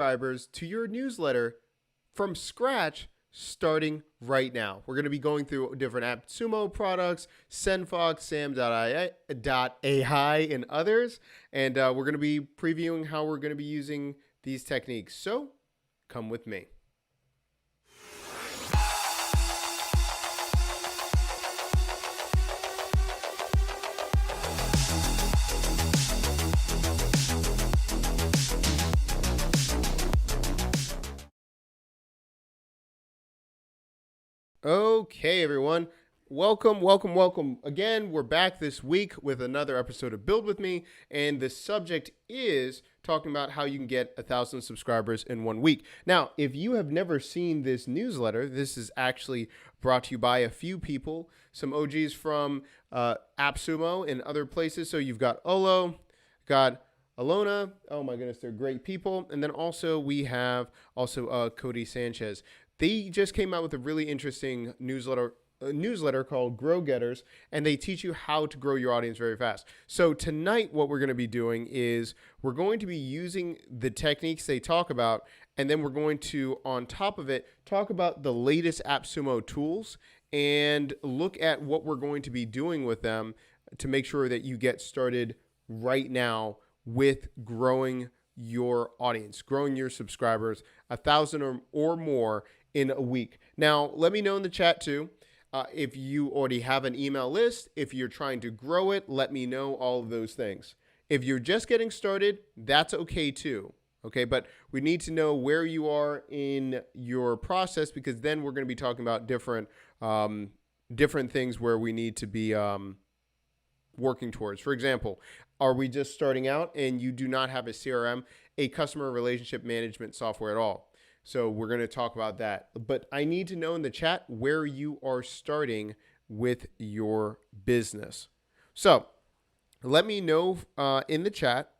subscribers to your newsletter from scratch starting right now. We're going to be going through different AppSumo products, SendFox, Sam.ai, and others. And we're going to be previewing how we're going to be using these techniques. So come with me. Okay, everyone. Welcome. Again, we're back this week with another episode of Build With Me, and the subject is talking about how you can get 1,000 subscribers in 1 week. Now, if you have never seen this newsletter, this is actually brought to you by a few people, some OGs from AppSumo and other places. So you've got Olo, got Alona. Oh my goodness, they're great people. And then also we have Cody Sanchez. They just came out with a really interesting newsletter called Grow Getters, and they teach you how to grow your audience very fast. So tonight, what we're going to be doing is we're going to be using the techniques they talk about, and then we're going to, on top of it, talk about the latest AppSumo tools and look at what we're going to be doing with them to make sure that you get started right now with growing your audience, growing your subscribers, 1,000 or more in a week. Now, let me know in the chat too. If you already have an email list, if you're trying to grow it, let me know all of those things. If you're just getting started, that's okay too. Okay, but we need to know where you are in your process, because then we're going to be talking about different things where we need to be working towards. For example, are we just starting out and you do not have a CRM, a customer relationship management software at all? So we're going to talk about that. But I need to know in the chat where you are starting with your business. So let me know in the chat,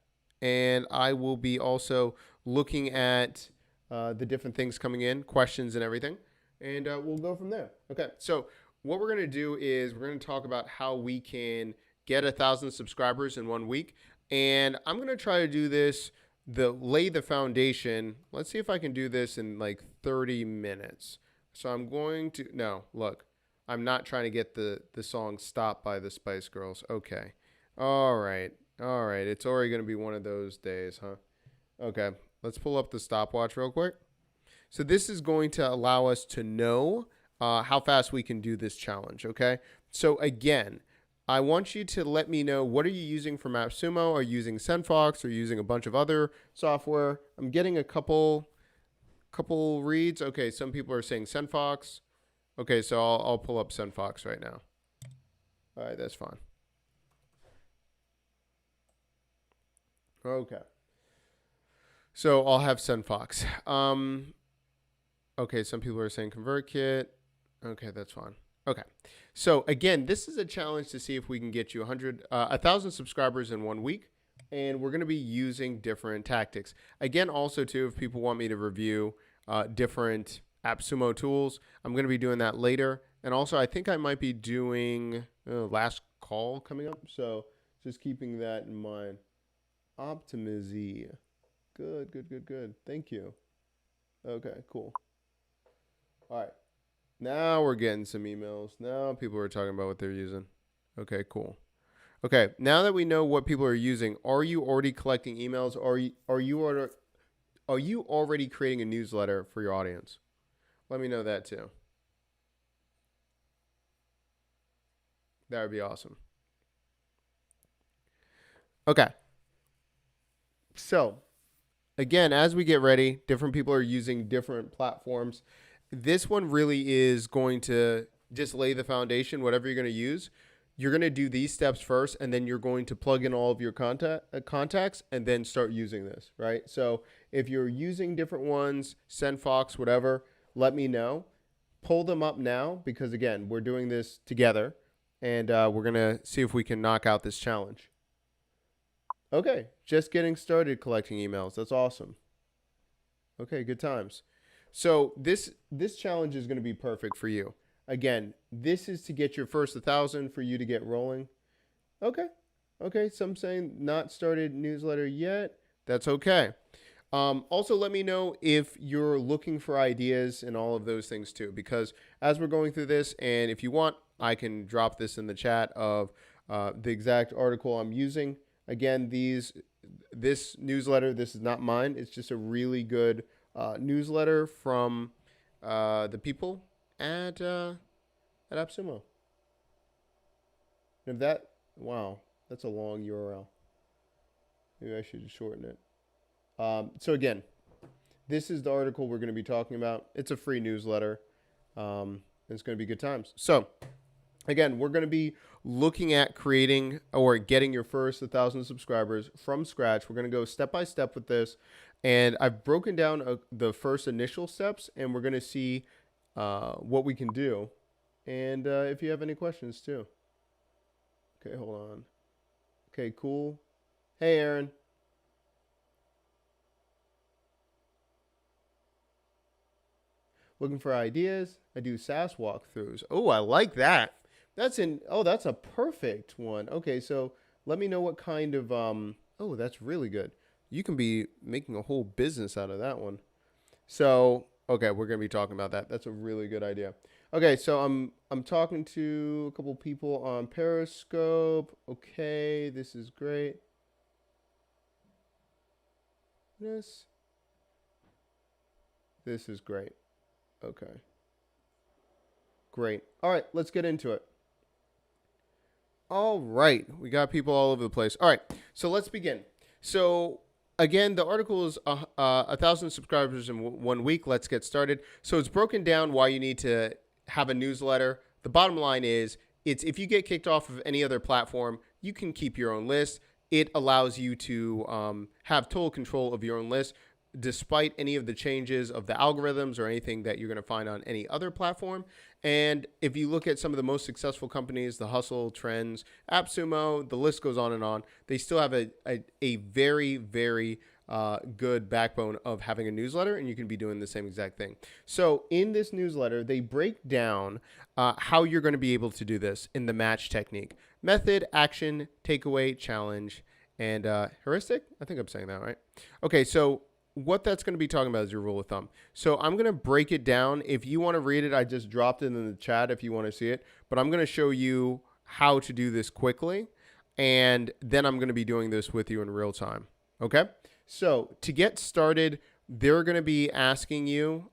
and I will be also looking at the different things coming in, questions and everything, and we'll go from there. Okay, so what we're going to do is we're going to talk about how we can get 1,000 subscribers in 1 week, and I'm going to try to do this lay the foundation. Let's see if I can do this in like 30 minutes. So I'm going to, no, look, I'm not trying to get the song Stop by the Spice Girls. Okay. All right. It's already going to be one of those days, huh? Okay. Let's pull up the stopwatch real quick. So this is going to allow us to know how fast we can do this challenge. Okay. So again, I want you to let me know, what are you using from AppSumo? Are you using SendFox? Are you using a bunch of other software? I'm getting a couple reads. Okay, some people are saying SendFox. Okay, so I'll pull up SendFox right now. All right, that's fine. Okay. So I'll have SendFox. Okay, some people are saying ConvertKit. Okay, that's fine. Okay, so again, this is a challenge to see if we can get you 1,000 subscribers in 1 week, and we're going to be using different tactics. Again, also too, if people want me to review different AppSumo tools, I'm going to be doing that later. And also, I think I might be doing last call coming up, so just keeping that in mind. Optimizy, good. Thank you. Okay, cool. All right. Now we're getting some emails. Now people are talking about what they're using. Okay, cool. Okay, now that we know what people are using, are you already collecting emails? Are you already creating a newsletter for your audience? Let me know that too. That would be awesome. Okay. So, again, as we get ready, different people are using different platforms. This one really is going to just lay the foundation, whatever you're going to use. You're going to do these steps first, and then you're going to plug in all of your contacts and then start using this, right? So if you're using different ones, SendFox, whatever, let me know. Pull them up now, because, again, we're doing this together, and we're going to see if we can knock out this challenge. Okay, just getting started collecting emails. That's awesome. Okay, good times. So this challenge is going to be perfect for you. Again, this is to get your first 1,000 for you to get rolling. Okay. Some saying not started newsletter yet. That's okay. Also, let me know if you're looking for ideas and all of those things too, because as we're going through this, and if you want, I can drop this in the chat of the exact article I'm using. Again, this newsletter, this is not mine. It's just a really good newsletter from the people at AppSumo. And if that, wow, that's a long URL. Maybe I should shorten it. So again, this is the article we're going to be talking about. It's a free newsletter. It's going to be good times. So again, we're going to be looking at creating or getting your first 1,000 subscribers from scratch. We're going to go step by step with this. And I've broken down the first initial steps, and we're going to see what we can do. And if you have any questions too. Okay, hold on. Okay, cool. Hey, Aaron. Looking for ideas? I do SaaS walkthroughs. Oh, I like that. That's a perfect one. Okay, so let me know what kind of oh, that's really good. You can be making a whole business out of that one. So, okay, we're going to be talking about that. That's a really good idea. Okay, so I'm talking to a couple people on Periscope. Okay, this is great. This is great. Okay. Great. All right, let's get into it. All right, we got people all over the place. All right, so let's begin. So again, the article is 1,000 subscribers in 1 week. Let's get started. So it's broken down why you need to have a newsletter. The bottom line is, it's if you get kicked off of any other platform, you can keep your own list. It allows you to have total control of your own list, despite any of the changes of the algorithms or anything that you're going to find on any other platform. And if you look at some of the most successful companies, the Hustle, Trends, AppSumo, the list goes on and on, they still have a very, very good backbone of having a newsletter, and you can be doing the same exact thing. So in this newsletter, they break down how you're going to be able to do this in the match technique: method, action, takeaway, challenge, and heuristic. I think I'm saying that right. Okay, so what that's going to be talking about is your rule of thumb. So I'm going to break it down. If you want to read it, I just dropped it in the chat if you want to see it. But I'm going to show you how to do this quickly. And then I'm going to be doing this with you in real time. Okay? So to get started, they're going to be asking you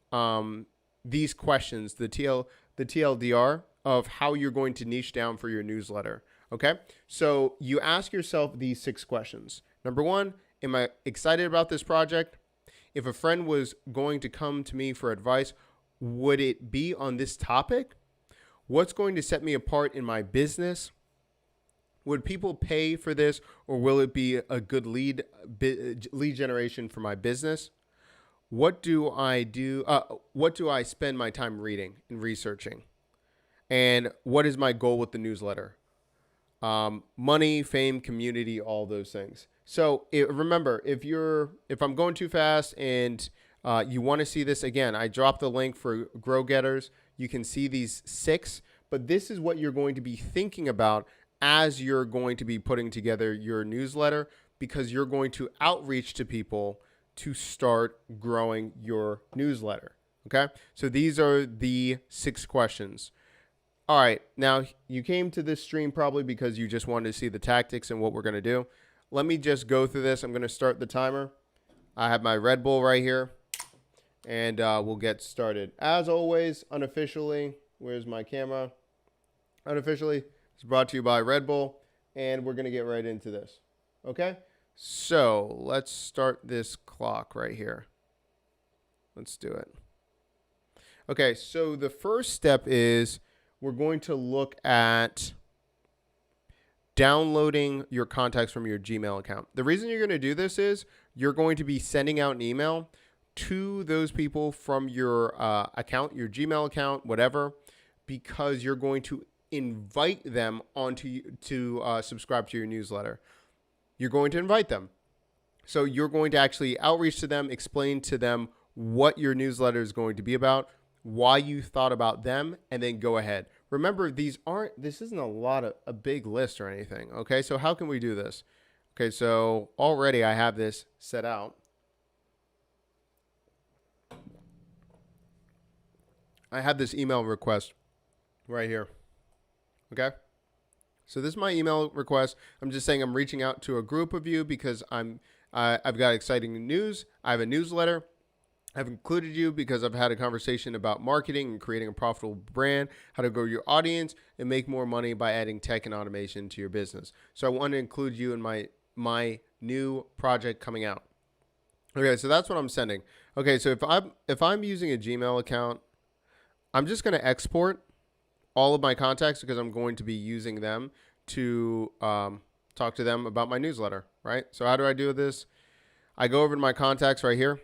these questions, the TLDR of how you're going to niche down for your newsletter. Okay? So you ask yourself these 6 questions. Number 1, am I excited about this project? If a friend was going to come to me for advice, would it be on this topic? What's going to set me apart in my business? Would people pay for this, or will it be a good lead generation for my business? What do I do? What do I spend my time reading and researching? And what is my goal with the newsletter? Money, fame, community, all those things. So remember, if I'm going too fast and you want to see this again, I dropped the link for Grow Getters. You can see these 6, but this is what you're going to be thinking about as you're going to be putting together your newsletter, because you're going to outreach to people to start growing your newsletter. Okay, so these are the 6 questions. All right, now you came to this stream probably because you just wanted to see the tactics and what we're going to do. Let me just go through this. I'm going to start the timer. I have my Red Bull right here, and we'll get started. As always, unofficially, where's my camera? Unofficially, it's brought to you by Red Bull, and we're going to get right into this. Okay? So let's start this clock right here. Let's do it. Okay, so the first step is we're going to look at downloading your contacts from your Gmail account. The reason you're going to do this is you're going to be sending out an email to those people from your account, your Gmail account, whatever, because you're going to invite them to subscribe to your newsletter. You're going to invite them. So you're going to actually outreach to them, explain to them what your newsletter is going to be about, why you thought about them, and then go ahead. Remember, this isn't a big list or anything. Okay, so how can we do this? Okay, so already I have this set out. I have this email request right here. Okay. So this is my email request. I'm just saying I'm reaching out to a group of you because I've got exciting news. I have a newsletter. I've included you because I've had a conversation about marketing and creating a profitable brand, how to grow your audience and make more money by adding tech and automation to your business. So I want to include you in my new project coming out. Okay, so that's what I'm sending. Okay, so if I'm using a Gmail account, I'm just going to export all of my contacts because I'm going to be using them to talk to them about my newsletter, right? So how do I do this? I go over to my contacts right here.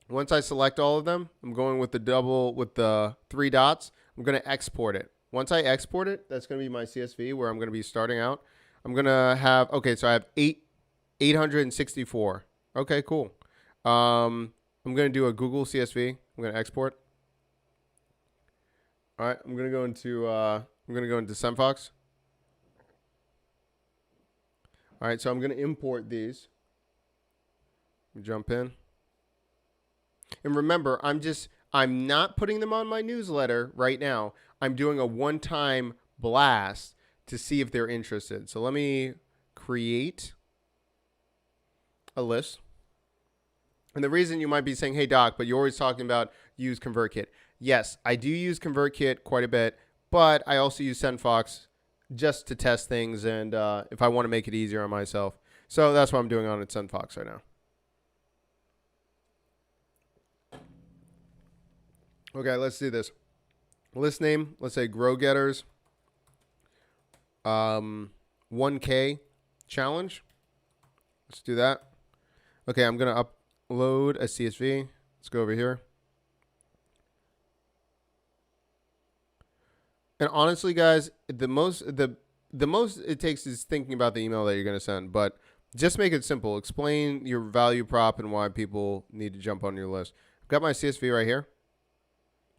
Once I select all of them, I'm going with the 3 dots. I'm going to export it. Once I export it, that's going to be my CSV where I'm going to be starting out. I'm going to have, okay, so I have 864. Okay, cool. I'm going to do a Google CSV. I'm going to export. All right, I'm going to go into SendFox. All right, so I'm going to import these. Jump in. And remember, I'm not putting them on my newsletter right now. I'm doing a one-time blast to see if they're interested. So let me create a list. And the reason you might be saying, hey, Doc, but you're always talking about use ConvertKit. Yes, I do use ConvertKit quite a bit, but I also use SendFox just to test things and if I want to make it easier on myself. So that's what I'm doing on SendFox right now. Okay, let's do this. List name, let's say Grow Getters 1K challenge. Let's do that. Okay, I'm going to upload a CSV. Let's go over here. And honestly, guys, the most it takes is thinking about the email that you're going to send, but just make it simple. Explain your value prop and why people need to jump on your list. I've got my CSV right here.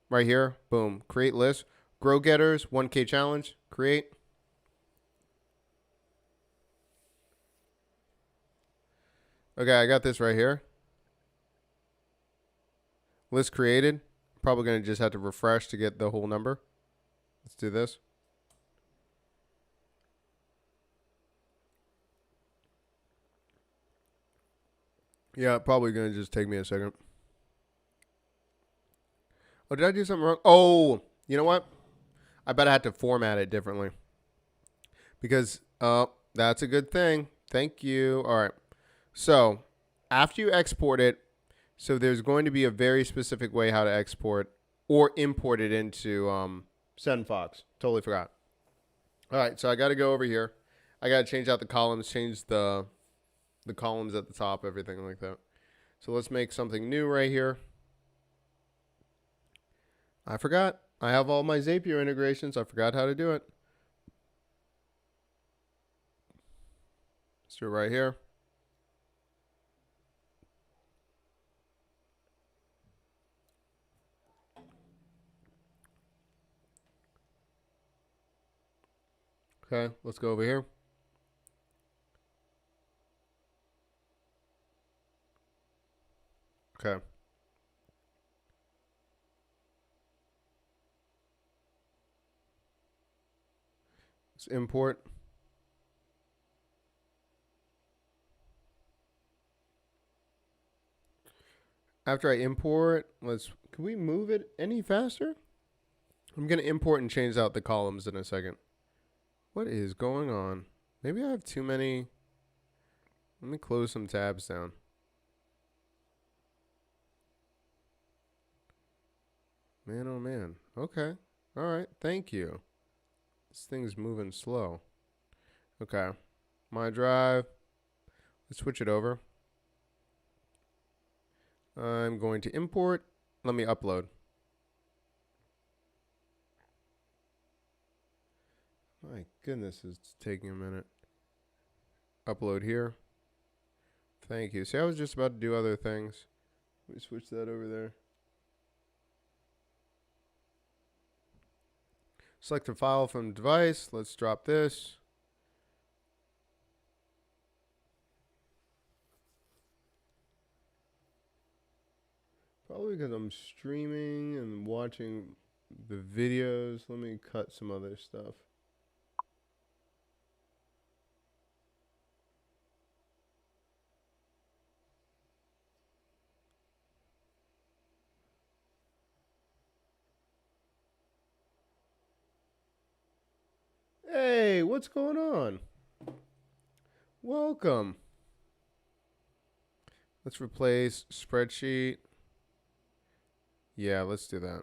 Right here, boom, create list. Grow Getters, 1K challenge, create. Okay, I got this right here. List created. Probably going to just have to refresh to get the whole number. Let's do this. Yeah, probably going to just take me a second. Oh, did I do something wrong? Oh, you know what? I bet I had to format it differently. Because, that's a good thing. Thank you. All right. So, after you export it, so there's going to be a very specific way how to export or import it into SendFox. Totally forgot. All right, so I got to go over here. I got to change out the columns, change the columns at the top, everything like that. So let's make something new right here. I forgot. I have all my Zapier integrations. I forgot how to do it. Let's do it right here. Okay, let's go over here. Okay. Let's import. After I import, can we move it any faster? I'm going to import and change out the columns in a second. What is going on? Maybe I have too many. Let me close some tabs down. Man, oh man. Okay. All right. Thank you. This thing's moving slow. Okay. My drive. Let's switch it over. I'm going to import. Let me upload. My goodness, it's taking a minute. Upload here. Thank you. See, I was just about to do other things. Let me switch that over there. Select a file from device. Let's drop this. Probably because I'm streaming and watching the videos. Let me cut some other stuff. Hey, what's going on? Welcome. Let's replace spreadsheet. Yeah, let's do that.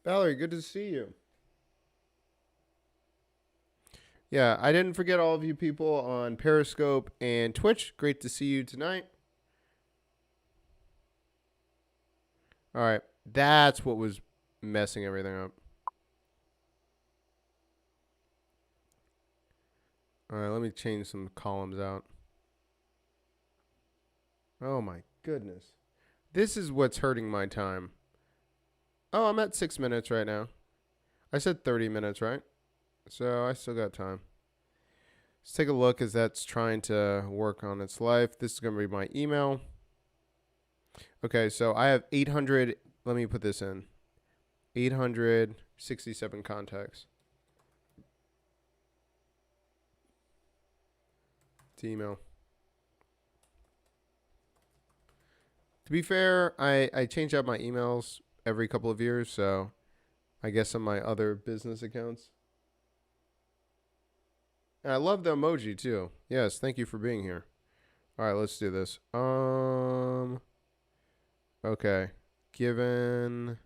Valerie, good to see you. Yeah, I didn't forget all of you people on Periscope and Twitch. Great to see you tonight. All right, that's what was messing everything up. All right, let me change some columns out. Oh my goodness. This is what's hurting my time. Oh, I'm at 6 minutes right now. I said 30 minutes, right? So I still got time. Let's take a look as that's trying to work on its life. This is going to be my email. Okay, so I have 800. Let me put this in. 867 contacts. To email. To be fair, I change out my emails every couple of years, so I guess on my other business accounts. And I love the emoji too. Yes, thank you for being here. All right, let's do this. Okay. Given.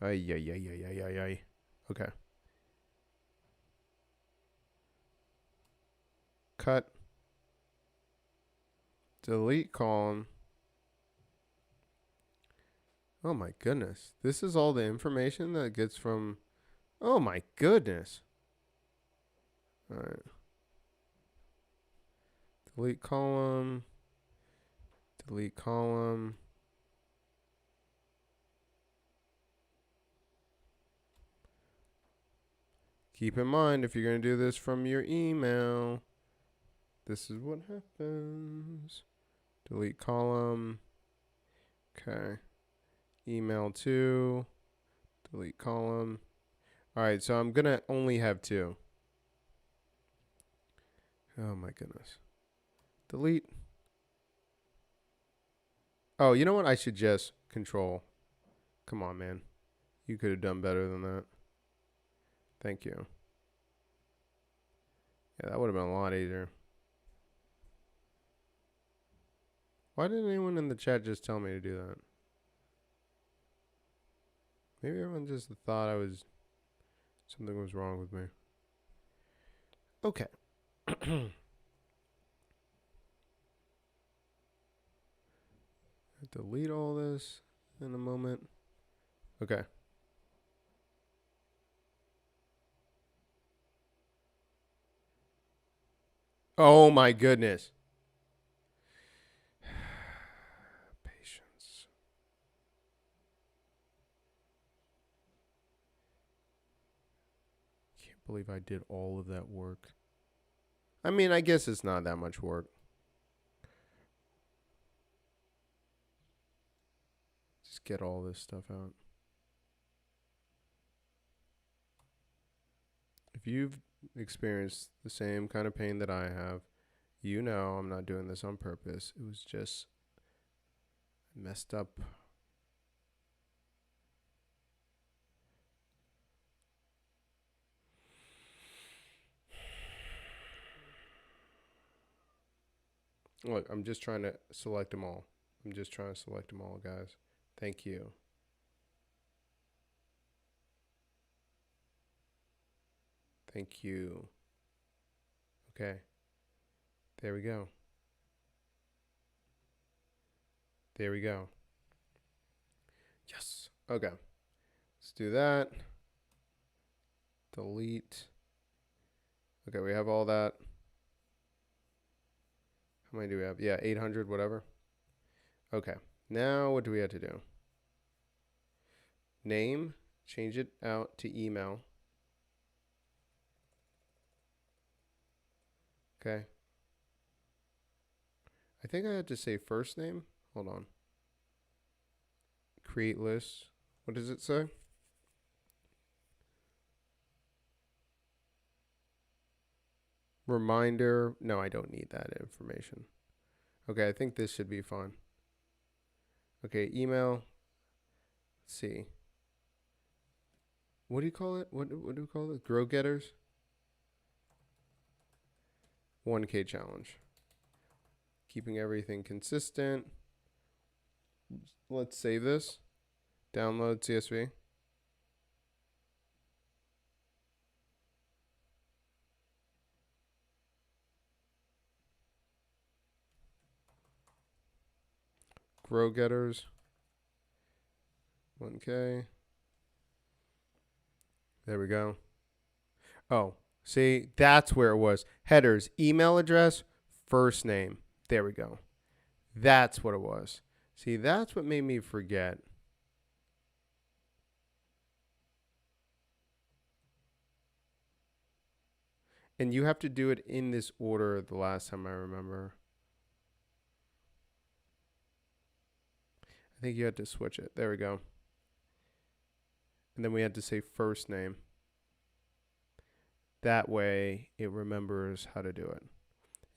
Ay. Okay. Cut. Delete column. Oh my goodness. This is all the information that gets from. Oh my goodness. All right. Delete column. Delete column. Keep in mind, if you're going to do this from your email, this is what happens. Delete column. Okay. Email 2. Delete column. All right, so I'm going to only have 2. Oh my goodness. Delete. Oh, you know what? I should just control. Come on, man. You could have done better than that. Thank you. Yeah, that would have been a lot easier. Why didn't anyone in the chat just tell me to do that? Maybe everyone just thought something was wrong with me. Okay. Delete all this in a moment. Okay. Oh my goodness. Patience. Can't believe I did all of that work. I mean, I guess it's not that much work. Just get all this stuff out. If you've experienced the same kind of pain that I have, you know I'm not doing this on purpose. It was just messed up. Look, I'm just trying to select them all. I'm just trying to select them all, guys. Thank you. Thank you. Okay. There we go. There we go. Yes. Okay. Let's do that. Delete. Okay, we have all that. How many do we have? Yeah, 800, whatever. Okay. Now what do we have to do? Name. Change it out to email. Okay. I think I had to say first name. Hold on. Create list. What does it say? Reminder. No, I don't need that information. Okay, I think this should be fine. Okay, email. Let's see. What do you call it? What do we call it? Grow getters? 1K challenge. Keeping everything consistent. Let's save this. Download CSV. Grow getters. 1K. There we go. Oh, see, that's where it was. Headers, email address, first name. There we go. That's what it was. See, that's what made me forget. And you have to do it in this order the last time I remember. I think you had to switch it. There we go. And then we had to say first name. That way it remembers how to do it.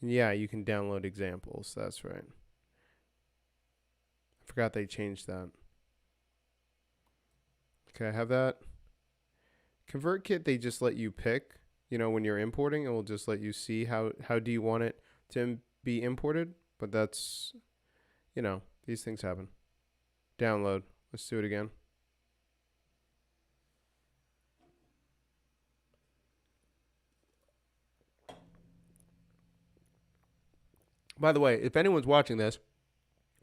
And yeah, you can download examples. That's right. I forgot they changed that. Okay, I have that. ConvertKit, they just let you pick, when you're importing, it will just let you see how do you want it to be imported. But that's, these things happen. Download. Let's do it again. By the way, if anyone's watching this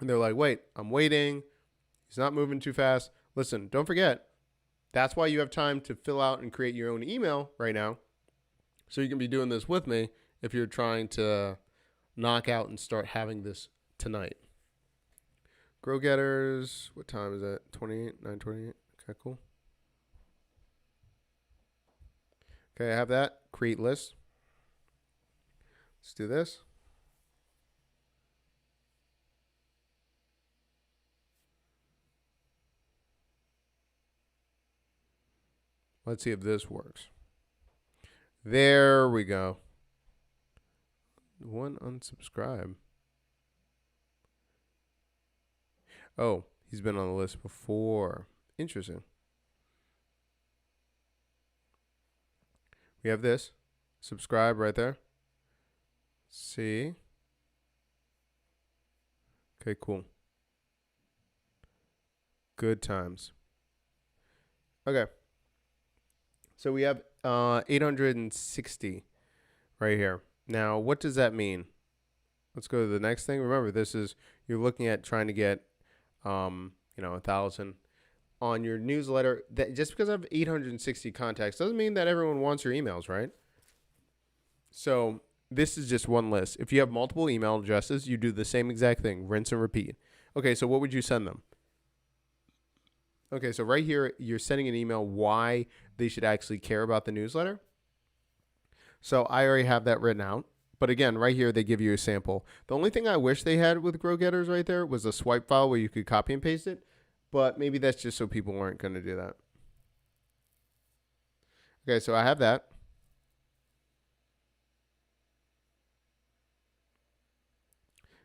and they're like, wait, I'm waiting, he's not moving too fast. Listen, don't forget, that's why you have time to fill out and create your own email right now. So you can be doing this with me if you're trying to knock out and start having this tonight. Grow getters, what time is it? 28, 9:28. Okay, cool. Okay, I have that. Create list. Let's do this. Let's see if this works. There we go. One unsubscribe. Oh, he's been on the list before. Interesting. We have this. Subscribe right there. See. Okay, cool. Good times. Okay. So we have 860 right here. Now, what does that mean? Let's go to the next thing. Remember, you're looking at trying to get 1,000 on your newsletter. That just because I have 860 contacts doesn't mean that everyone wants your emails, right? So this is just one list. If you have multiple email addresses, you do the same exact thing, rinse and repeat. Okay, so what would you send them? Okay, so right here, you're sending an email why they should actually care about the newsletter. So I already have that written out. But again, right here, they give you a sample. The only thing I wish they had with Grow Getters right there was a swipe file where you could copy and paste it. But maybe that's just so people weren't going to do that. Okay, so I have that.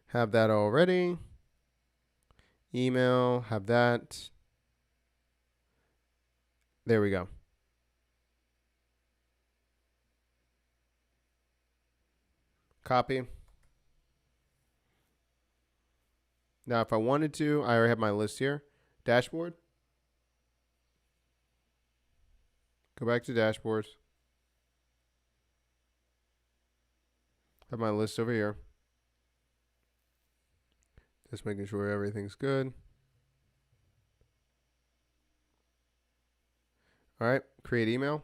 Have that already. Email, have that. There we go. Copy. Now, if I wanted to, I already have my list here. Dashboard. Go back to dashboards. Have my list over here. Just making sure everything's good. All right, create email.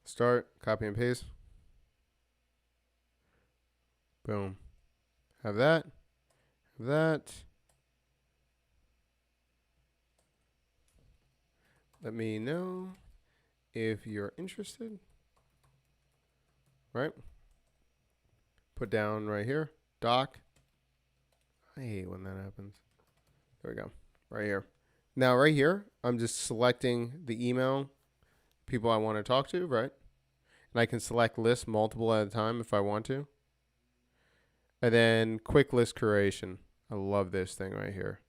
Start, copy and paste. Boom. Have that. Have that. Let me know if you're interested. right? Put down right here, doc. I hate when that happens. There we go, right here. Now right here, I'm just selecting the email people I want to talk to, right? And I can select list multiple at a time if I want to. And then quick list creation. I love this thing right here.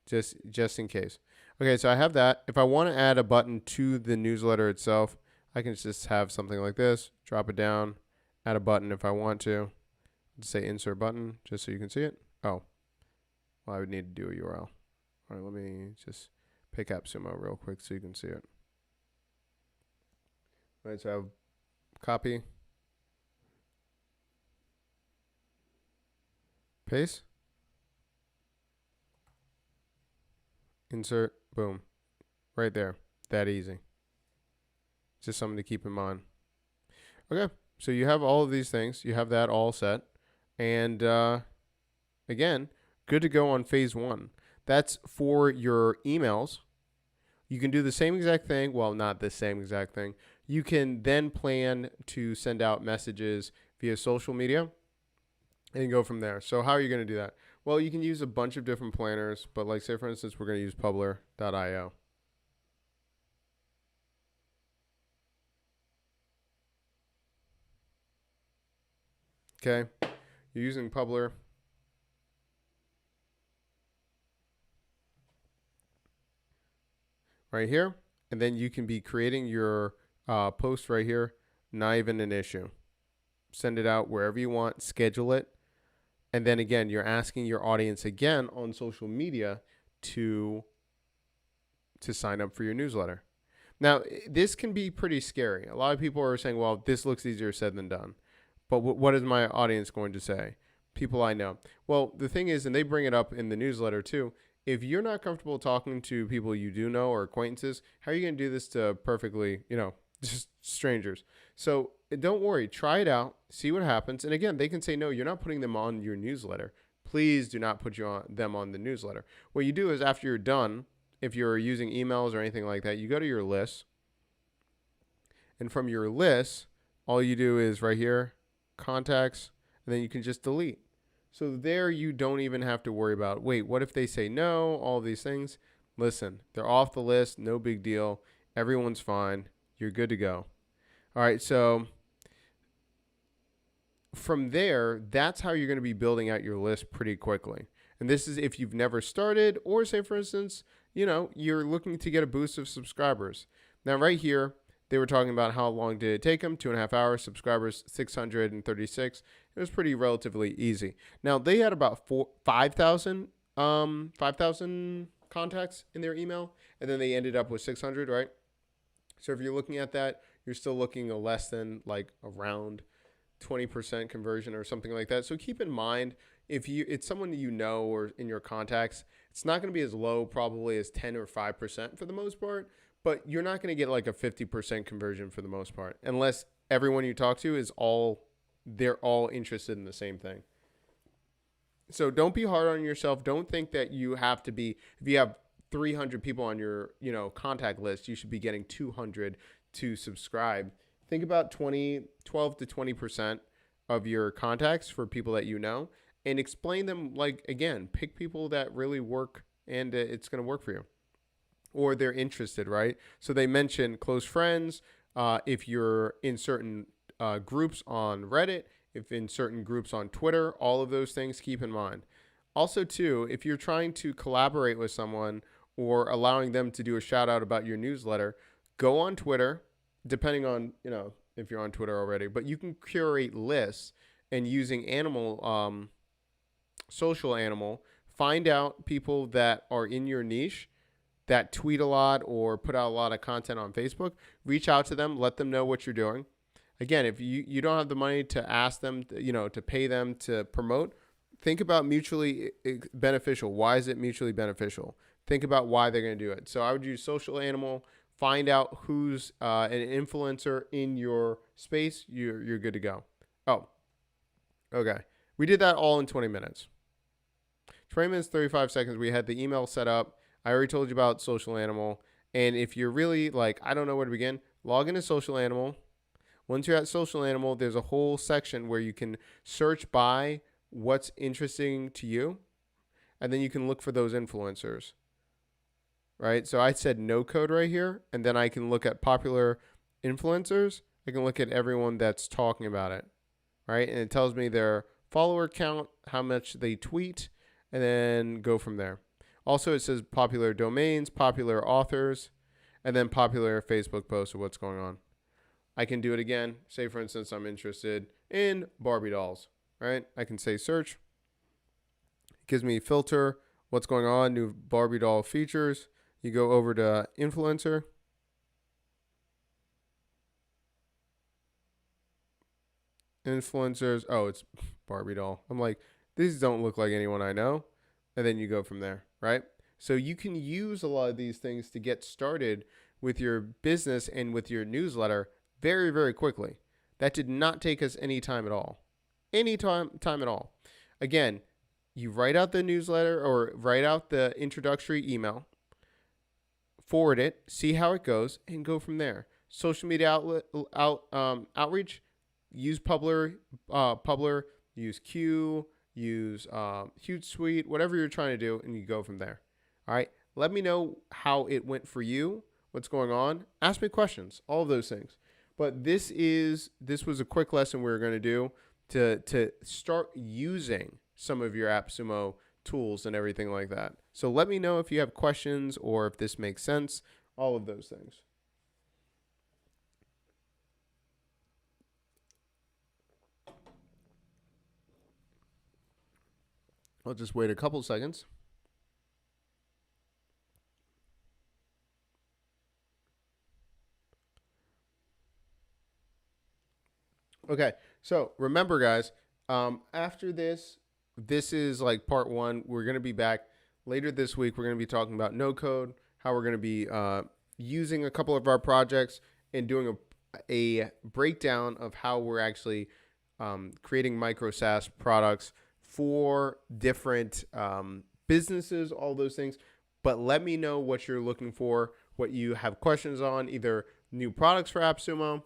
Just in case. Okay, so I have that. If I want to add a button to the newsletter itself, I can just have something like this, drop it down, add a button if I want to. Just say insert button, just so you can see it. Oh, well, I would need to do a URL. All right, let me just pick AppSumo real quick so you can see it. All right, so I have copy, paste, insert, boom, right there. That easy. Just something to keep in mind. Okay, so you have all of these things. You have that all set. And again, good to go on phase 1. That's for your emails. You can do the same exact thing. Well, not the same exact thing. You can then plan to send out messages via social media and go from there. So how are you going to do that? Well, you can use a bunch of different planners, but like say for instance, we're going to use Publer.io. Okay, you're using Publer. Right here, and then you can be creating your post right here. Not even an issue. Send it out wherever you want, schedule it, and then again, you're asking your audience again on social media to sign up for your newsletter. Now, this can be pretty scary. A lot of people are saying, well, this looks easier said than done. But what is my audience going to say? People I know. Well, the thing is, and they bring it up in the newsletter too, if you're not comfortable talking to people you do know or acquaintances, how are you going to do this to perfectly, just strangers? So don't worry. Try it out. See what happens. And again, they can say, no, you're not putting them on your newsletter. Please do not put them on the newsletter. What you do is after you're done, if you're using emails or anything like that, you go to your list. And from your list, all you do is right here, contacts, and then you can just delete. So there you don't even have to worry about, wait, what if they say no, all these things. Listen, they're off the list, no big deal. Everyone's fine. You're good to go. All right, so from there, that's how you're going to be building out your list pretty quickly. And this is if you've never started, or say, for instance, you're looking to get a boost of subscribers. Now, right here, they were talking about how long did it take them, 2.5 hours, subscribers 636. It was pretty relatively easy. Now, they had about 5,000 contacts in their email, and then they ended up with 600, right? So if you're looking at that, you're still looking at less than like around 20% conversion or something like that. So keep in mind, if it's someone you know or in your contacts, it's not going to be as low probably as 10 or 5% for the most part. But you're not going to get like a 50% conversion for the most part, unless everyone you talk to they're all interested in the same thing. So don't be hard on yourself. Don't think that you have to be, if you have 300 people on your, contact list, you should be getting 200 to subscribe. Think about 12 to 20% of your contacts for people that you know, and explain them, like, again, pick people that really work and it's going to work for you. Or they're interested, right? So they mention close friends. If you're in certain groups on Reddit, if in certain groups on Twitter, all of those things keep in mind. Also, too, if you're trying to collaborate with someone or allowing them to do a shout out about your newsletter, go on Twitter, depending on, if you're on Twitter already, but you can curate lists and using social animal, find out people that are in your niche that tweet a lot or put out a lot of content on Facebook, reach out to them, let them know what you're doing. Again, if you don't have the money to ask them, to pay them to promote, think about mutually beneficial. Why is it mutually beneficial? Think about why they're going to do it. So I would use Social Animal, find out who's an influencer in your space. You're good to go. Oh, okay. We did that all in 20 minutes. 20 minutes, 35 seconds. We had the email set up. I already told you about Social Animal. And if you're really like, I don't know where to begin, log into Social Animal. Once you're at Social Animal, there's a whole section where you can search by what's interesting to you, and then you can look for those influencers, right? So I said no code right here, and then I can look at popular influencers. I can look at everyone that's talking about it, right? And it tells me their follower count, how much they tweet, and then go from there. Also, it says popular domains, popular authors, and then popular Facebook posts of what's going on. I can do it again. Say, for instance, I'm interested in Barbie dolls, right? I can say search. It gives me filter, what's going on, new Barbie doll features. You go over to influencer. Influencers. Oh, it's Barbie doll. I'm like, these don't look like anyone I know. And then you go from there, right? So you can use a lot of these things to get started with your business and with your newsletter very, very quickly. That did not take us any time at all. Any time at all. Again, you write out the newsletter or write out the introductory email, forward it, see how it goes, and go from there. Social media outreach, use Publer, use Q, use Hootsuite, whatever you're trying to do, and you go from there. All right. Let me know how it went for you, what's going on. Ask me questions, all of those things. But this was a quick lesson we were going to do to start using some of your AppSumo tools and everything like that. So let me know if you have questions or if this makes sense, all of those things. I'll just wait a couple seconds. Okay, so remember, guys, after this is like part one. We're going to be back later this week. We're going to be talking about no code, how we're going to be using a couple of our projects and doing a breakdown of how we're actually creating micro SaaS products for different businesses, all those things. But let me know what you're looking for, what you have questions on, either new products for AppSumo,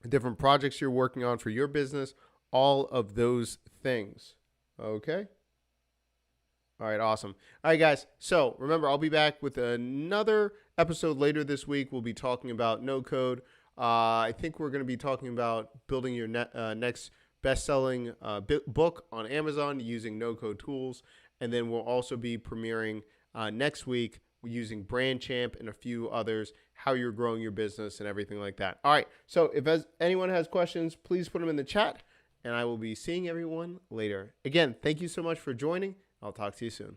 different projects you're working on for your business, all of those things. Okay? All right, awesome. All right, guys. So remember, I'll be back with another episode later this week. We'll be talking about no code. I think we're going to be talking about building your next best-selling book on Amazon using no-code tools. And then we'll also be premiering next week using BrandChamp and a few others, how you're growing your business and everything like that. All right. So if anyone has questions, please put them in the chat, and I will be seeing everyone later. Again, thank you so much for joining. I'll talk to you soon.